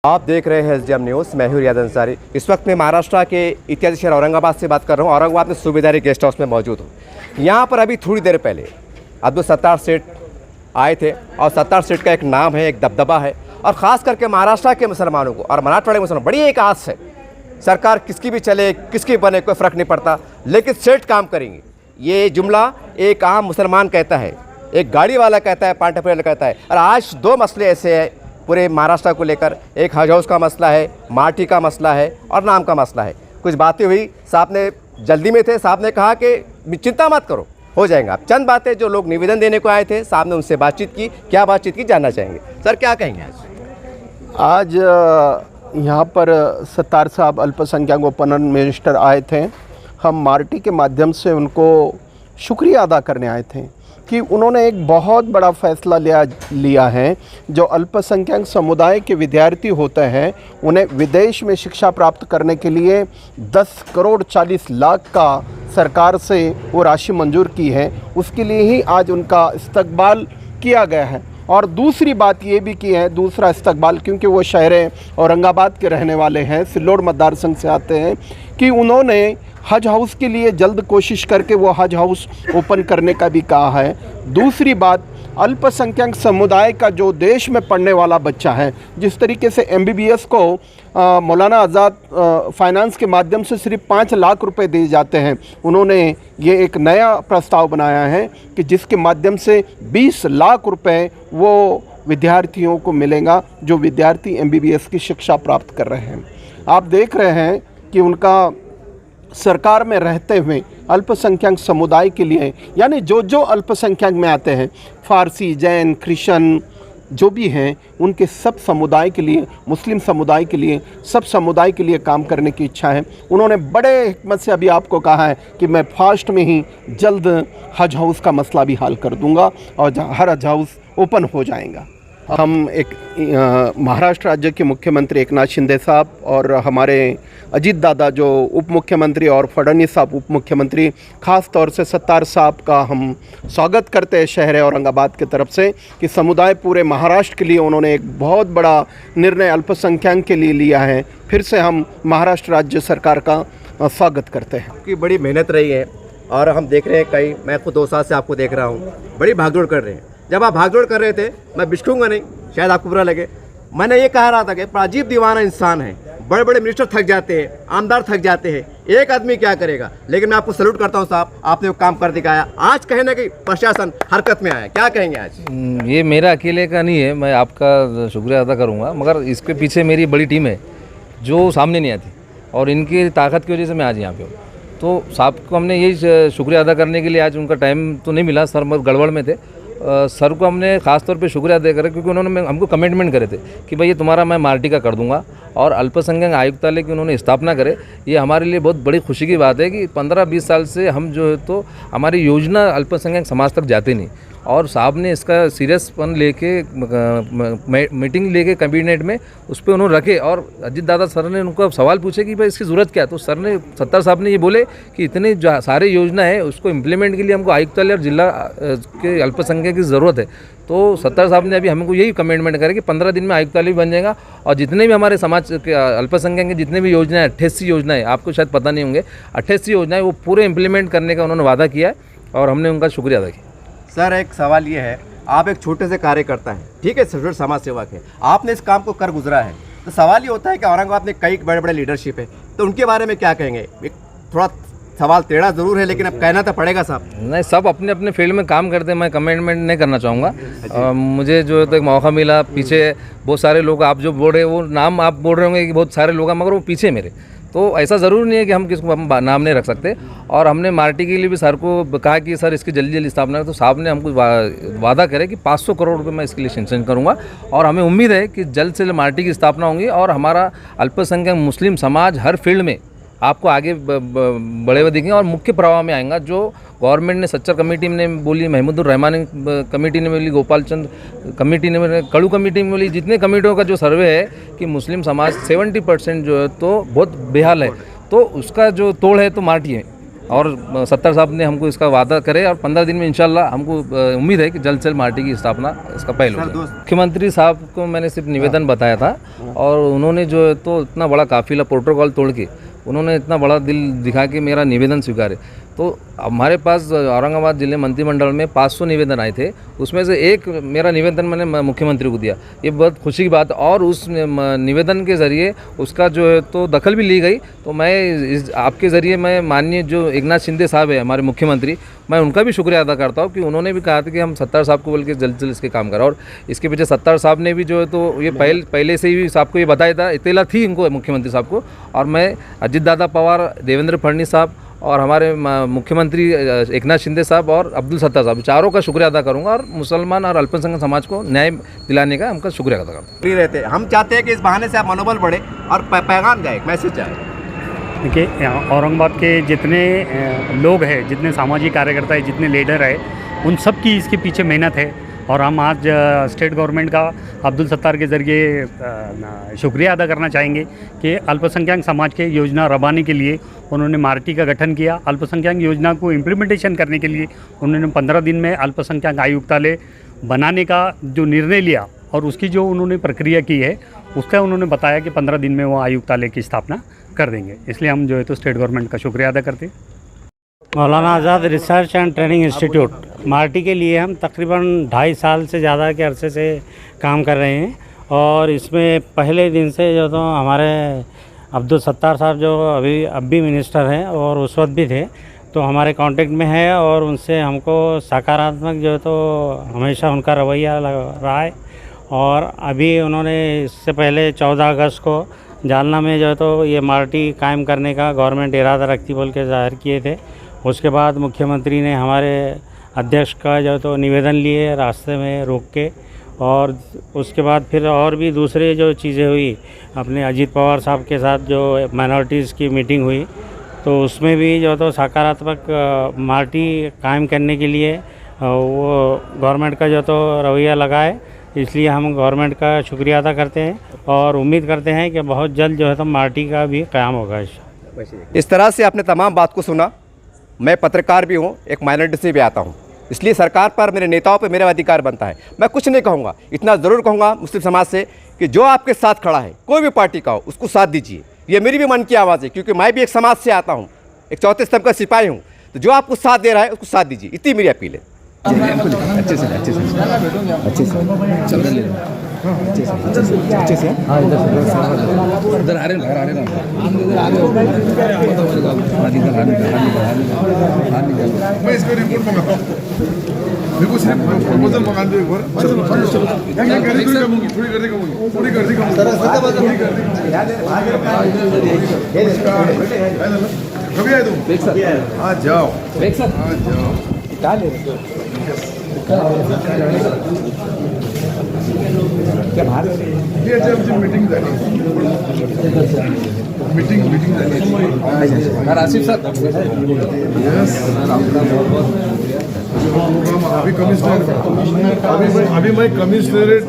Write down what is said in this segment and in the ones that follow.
आप देख रहे हैं एसडीएम न्यूज़। मैं हूं रियाद अंसारी। इस वक्त मैं महाराष्ट्र के इत्यादि शहर औरंगाबाद से बात कर रहा हूं। औरंगाबाद में सूबेदारी गेस्ट हाउस में मौजूद हूं। यहां पर अभी थोड़ी देर पहले अब्दुल सत्तार सेठ आए थे और सत्तार सेठ का एक नाम है, एक दबदबा है और ख़ास करके महाराष्ट्र के मुसलमानों को और मराठवाड़े के मुसलमान बड़ी एक आस है। सरकार किसकी भी चले, किसकी बने, कोई फ़र्क नहीं पड़ता, लेकिन सेठ काम करेंगे। ये जुमला एक आम मुसलमान कहता है, एक गाड़ी वाला कहता है, पांडे वाला कहता है। और आज दो मसले ऐसे हैं पूरे महाराष्ट्र को लेकर, एक हज हाउस का मसला है, माटी का मसला है और नाम का मसला है। कुछ बातें हुई, साहब ने जल्दी में थे, साहब ने कहा कि चिंता मत करो, हो जाएगा। अब चंद बातें जो लोग निवेदन देने को आए थे, साहब ने उनसे बातचीत की। क्या बातचीत की जानना चाहेंगे। सर क्या कहेंगे आज यहाँ पर सत्तार साहब अल्पसंख्यक उपनयन मिनिस्टर आए थे। हम मार्टी के माध्यम से उनको शुक्रिया अदा करने आए थे कि उन्होंने एक बहुत बड़ा फैसला लिया है। जो अल्पसंख्यक समुदाय के विद्यार्थी होते हैं उन्हें विदेश में शिक्षा प्राप्त करने के लिए 10 करोड़ 40 लाख का सरकार से वो राशि मंजूर की है। उसके लिए ही आज उनका इस्तकबाल किया गया है। और दूसरी बात ये भी की है, दूसरा इस्तकबाल, क्योंकि वो शहर औरंगाबाद के रहने वाले हैं, सिल्लोड मतदार संघ से आते हैं, कि उन्होंने हज हाउस के लिए जल्द कोशिश करके वो हज हाउस ओपन करने का भी कहा है। दूसरी बात, अल्पसंख्यक समुदाय का जो देश में पढ़ने वाला बच्चा है, जिस तरीके से MBBS को मौलाना आज़ाद फाइनेंस के माध्यम से सिर्फ 5 लाख रुपए दिए जाते हैं, उन्होंने ये एक नया प्रस्ताव बनाया है कि जिसके माध्यम से 20 लाख रुपए वो विद्यार्थियों को मिलेगा जो विद्यार्थी MBBS की शिक्षा प्राप्त कर रहे हैं। आप देख रहे हैं कि उनका सरकार में रहते हुए अल्पसंख्यक समुदाय के लिए, यानी जो अल्पसंख्यक में आते हैं, फारसी, जैन, क्रिश्चन जो भी हैं, उनके सब समुदाय के लिए, मुस्लिम समुदाय के लिए, सब समुदाय के लिए काम करने की इच्छा है। उन्होंने बड़े हिकमत से अभी आपको कहा है कि मैं फास्ट में ही जल्द हज हाउस का मसला भी हल कर दूंगा और हर हज हाउस ओपन हो जाएगा। हम एक महाराष्ट्र राज्य के मुख्यमंत्री एकनाथ शिंदे साहब और हमारे अजीत दादा जो उप मुख्यमंत्री और फडणवीस साहब उप मुख्यमंत्री, ख़ास तौर से सत्तार साहब का हम स्वागत करते हैं शहर औरंगाबाद की तरफ से कि समुदाय पूरे महाराष्ट्र के लिए उन्होंने एक बहुत बड़ा निर्णय अल्पसंख्यक के लिए लिया है। फिर से हम महाराष्ट्र राज्य सरकार का स्वागत करते हैं। आपकी बड़ी मेहनत रही है और हम देख रहे हैं कई, मैं खुद 2 साल से आपको देख रहा हूँ, बड़ी भागदौड़ कर रहे हैं। जब आप भागदौड़ कर रहे थे, मैं बिचकूंगा नहीं, शायद आपको बुरा लगे, मैंने ये कह रहा था कि राजीव दीवाना इंसान है। बड़े बड़े मिनिस्टर थक जाते हैं, आमदार थक जाते हैं, एक आदमी क्या करेगा। लेकिन मैं आपको सैल्यूट करता हूँ साहब, आपने वो काम कर दिखाया। आज कहे ना कि प्रशासन हरकत में आया, क्या कहेंगे आज। ये मेरा अकेले का नहीं है, मैं आपका शुक्रिया अदा करूँगा, मगर इसके पीछे मेरी बड़ी टीम है जो सामने नहीं आती और इनकी ताकत की वजह से मैं आज यहाँ पे हूँ। तो साहब को हमने यही शुक्रिया अदा करने के लिए, आज उनका टाइम तो नहीं मिला, सर गड़बड़ में थे, सर को हमने ख़ास तौर पे शुक्रिया अदा करा क्योंकि उन्होंने हमको कमिटमेंट करे थे कि भाई ये तुम्हारा मैं मार्टी का कर दूंगा और अल्पसंख्यक आयुक्तालय की उन्होंने स्थापना करे। ये हमारे लिए बहुत बड़ी खुशी की बात है कि 15-20 साल से हम जो है तो हमारी योजना अल्पसंख्यक समाज तक जाती नहीं और साहब ने इसका सीरियसपन लेके मीटिंग लेके कैबिनेट में उस पर उन्होंने रखे और अजीत दादा सर ने उनको सवाल पूछे कि भाई इसकी ज़रूरत क्या है, तो सर ने, सत्तार साहब ने ये बोले कि इतनी जो सारी योजना है उसको इम्प्लीमेंट के लिए हमको आयुक्तालय और जिला के अल्पसंख्यक की ज़रूरत है। तो सत्तार साहब ने अभी हमको यही कमिटमेंट करे कि 15 दिन में आयुक्तालय भी बन जाएगा और जितने भी हमारे समाज के अल्पसंख्यक के जितने भी योजनाएं, 88 योजनाएं, आपको शायद पता नहीं होंगे, 88 योजनाएं वो पूरे इम्प्लीमेंट करने का उन्होंने वादा किया है और हमने उनका शुक्रिया अदा किया। सर एक सवाल ये है, आप एक छोटे से कार्यकर्ता हैं, ठीक है, छोटे समाज सेवक है, आपने इस काम को कर गुजरा है, तो सवाल ये होता है कि औरंगाबाद में कई बड़े बड़े लीडरशिप है, तो उनके बारे में क्या कहेंगे। एक थोड़ा सवाल टेढ़ा ज़रूर है लेकिन अब कहना तो पड़ेगा साहब। नहीं, सब अपने अपने फील्ड में काम करते हैं, मैं कमेंटमेंट नहीं करना चाहूँगा। मुझे जो है तो एक मौका मिला, पीछे बहुत सारे लोग, आप जो बोल रहे हैं वो नाम आप बोल रहे होंगे कि बहुत सारे लोग हैं, मगर वो पीछे मेरे, तो ऐसा ज़रूर नहीं है कि हम किसको हम नाम नहीं रख सकते। और हमने मार्टी के लिए भी सर को कहा कि सर इसकी जल्दी जल्दी स्थापना, तो साहब ने हमको वादा करे कि 500 करोड़ रुपए मैं इसके लिए सेंक्शन करूँगा और हमें उम्मीद है कि जल्द से जल्द मार्टी की स्थापना होंगी और हमारा अल्पसंख्यक मुस्लिम समाज हर फील्ड में आपको आगे बढ़े हुए दिखेंगे और मुख्य प्रवाह में आएगा। जो गवर्नमेंट ने सच्चर कमेटी ने बोली, महमूदुर रहमान कमेटी ने बोली, गोपाल चंद कमेटी ने बोली, कड़ू कमेटी ने बोली, जितने कमेटियों का जो सर्वे है कि मुस्लिम समाज 70% जो है तो बहुत बेहाल है, तो उसका जो तोड़ है तो मार्टी है और सत्तार साहब ने हमको इसका वादा करे और 15 दिन में इंशाल्लाह हमको उम्मीद है कि जल्द से जल्द मार्टी की स्थापना इसका पहल हो जाए। मुख्यमंत्री साहब को मैंने सिर्फ निवेदन बताया था और उन्होंने जो है तो इतना बड़ा काफिला प्रोटोकॉल तोड़ के उन्होंने इतना बड़ा दिल दिखा के मेरा निवेदन स्वीकारे। तो हमारे पास औरंगाबाद जिले मंत्रिमंडल में 500 निवेदन आए थे, उसमें से एक मेरा निवेदन मैंने मुख्यमंत्री को दिया। ये बहुत खुशी की बात। और उस निवेदन के ज़रिए उसका जो है तो दखल भी ली गई। तो मैं आपके ज़रिए मैं माननीय जो एकनाथ शिंदे साहब है हमारे मुख्यमंत्री, मैं उनका भी शुक्रिया अदा करता हूँ कि उन्होंने भी कहा था कि हम सत्तार साहब को बोल के जल्द से जल्द इसके काम करा। और इसके पीछे सत्तार साहब ने भी जो है तो ये पहले से ही साहब को ये बताया था, इत्तला थी इनको मुख्यमंत्री साहब को। और मैं अजित दादा पवार, देवेंद्र फडणवीस साहब और हमारे मुख्यमंत्री एकनाथ शिंदे साहब और अब्दुल सत्तार साहब, चारों का शुक्रिया अदा करूंगा और मुसलमान और अल्पसंख्यक समाज को न्याय दिलाने का हमका शुक्रिया अदा करता हूँ। फ्री रहते हैं। हम चाहते हैं कि इस बहाने से आप मनोबल बढ़े और पैगाम जाए, मैसेज जाए। देखिए, औरंगाबाद के जितने लोग हैं, जितने सामाजिक कार्यकर्ता है, जितने लीडर है, उन सब की इसके पीछे मेहनत है। और हम आज स्टेट गवर्नमेंट का अब्दुल सत्तार के ज़रिए शुक्रिया अदा करना चाहेंगे कि अल्पसंख्यक समाज के योजना रवाने के लिए उन्होंने मार्टी का गठन किया। अल्पसंख्यक योजना को इम्प्लीमेंटेशन करने के लिए उन्होंने 15 दिन में अल्पसंख्यक आयुक्तालय बनाने का जो निर्णय लिया और उसकी जो उन्होंने प्रक्रिया की है, उसका उन्होंने बताया कि 15 दिन में वो आयुक्तालय की स्थापना कर देंगे। इसलिए हम जो है तो स्टेट गवर्नमेंट का शुक्रिया अदा करते हैं। Maulana Azad research and training institute MARTI के लिए हम तकरीबन 2.5 साल से ज़्यादा के अरसे से काम कर रहे हैं। और इसमें पहले दिन से जो तो हमारे अब्दुल सत्तार साहब जो अब भी मिनिस्टर हैं और उस वक्त भी थे, तो हमारे कांटेक्ट में है और उनसे हमको सकारात्मक जो है तो हमेशा उनका रवैया रहा है। और अभी उन्होंने इससे पहले 14 अगस्त को जालना में जो है तो ये मार्टी कायम करने का गवर्नमेंट इरादा रखती बोल के ज़ाहिर किए थे। उसके बाद मुख्यमंत्री ने हमारे अध्यक्ष का जो तो निवेदन लिए रास्ते में रोक के, और उसके बाद फिर और भी दूसरे जो चीज़ें हुई, अपने अजीत पवार साहब के साथ जो माइनॉरिटीज़ की मीटिंग हुई, तो उसमें भी जो तो सकारात्मक मार्टी कायम करने के लिए वो गवर्नमेंट का जो तो रवैया लगाए। इसलिए हम गवर्नमेंट का शुक्रिया अदा करते हैं और उम्मीद करते हैं कि बहुत जल्द जो है तो मार्टी का भी क़याम होगा। इस तरह से आपने तमाम बात को सुना। मैं पत्रकार भी हूँ, एक माइनॉरिटी से भी आता हूँ, इसलिए सरकार पर, मेरे नेताओं पर मेरा अधिकार बनता है। मैं कुछ नहीं कहूँगा, इतना ज़रूर कहूँगा मुस्लिम समाज से कि जो आपके साथ खड़ा है, कोई भी पार्टी का हो, उसको साथ दीजिए। ये मेरी भी मन की आवाज़ है, क्योंकि मैं भी एक समाज से आता हूँ, एक चौथे स्तंभ का सिपाही हूँ। तो जो आपको साथ दे रहा है उसको साथ दीजिए, इतनी मेरी अपील है। अच्छे से इधर आ रहे हैं मैं इसका रिपोर्ट मंगाता हूँ। मेरे को सिर्फ प्रपोजल मंगा दो एक बार। थोड़ी गर्दी कभी आए तुम? आ जाओ। ये जब मीटिंग आसिफ सर, अभी कमिश्नर अभी मैं कमिश्नरेट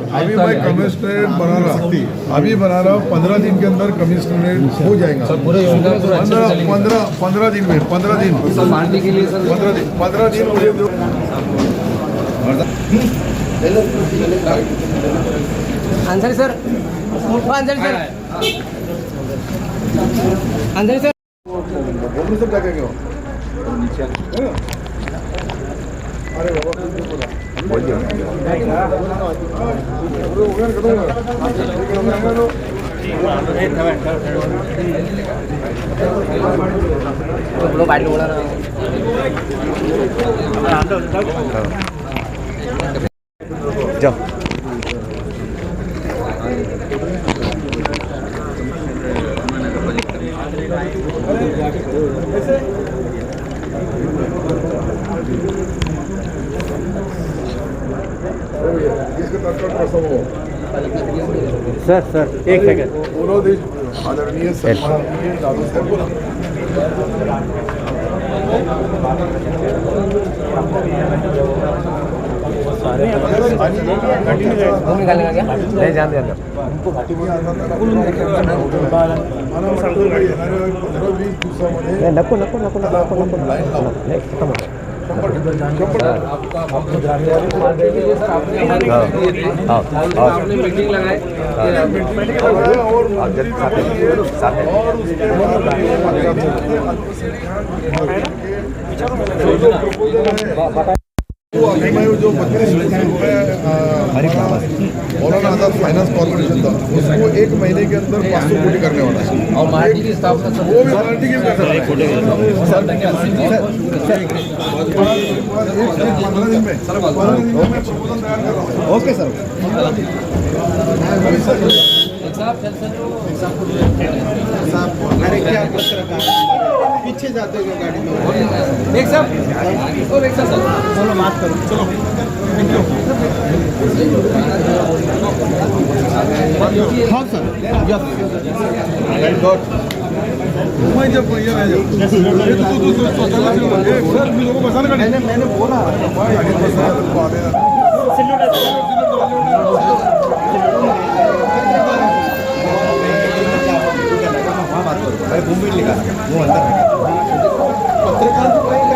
बना रहा हूँ। 15 दिन के अंदर कमिश्नरेट हो जाएगा। 15 दिन में 15 दिन मार्टी के लिए सर 15 दिन मुझे दो। अंदर सर, अंदर सर, अंदर सर। सब क्या कहेंगे? अरे जाओ। सर एक सेकंड। पूरा देश आदरणीय सम्माननीय दादू साहब घूम निकालेगा क्या नहीं जान दे अंदर नहीं नको नको नको नको नको नको नहीं खत्म हो गया आपने मीटिंग लगाई अभी मैं जो 32 मौलाना आजाद फाइनेंस कॉर्पोरेशन था उसको 1 महीने के अंदर 500 कोटी करने वाला है और मार्टी की स्थापना वो भी मार्टी की कर सकता है 15 दिन में प्रपोजल तैयार कर रहा हूँ ओके सर अरे क्या पीछे जाते हो गाड़ी में एक साहब चलो बात करो चलो हाँ सर यस वेरी गुड मैं जब ये मैं जब सर मी लोगों को बसाने का मैंने बोला घूम भी निकाला वो अंदर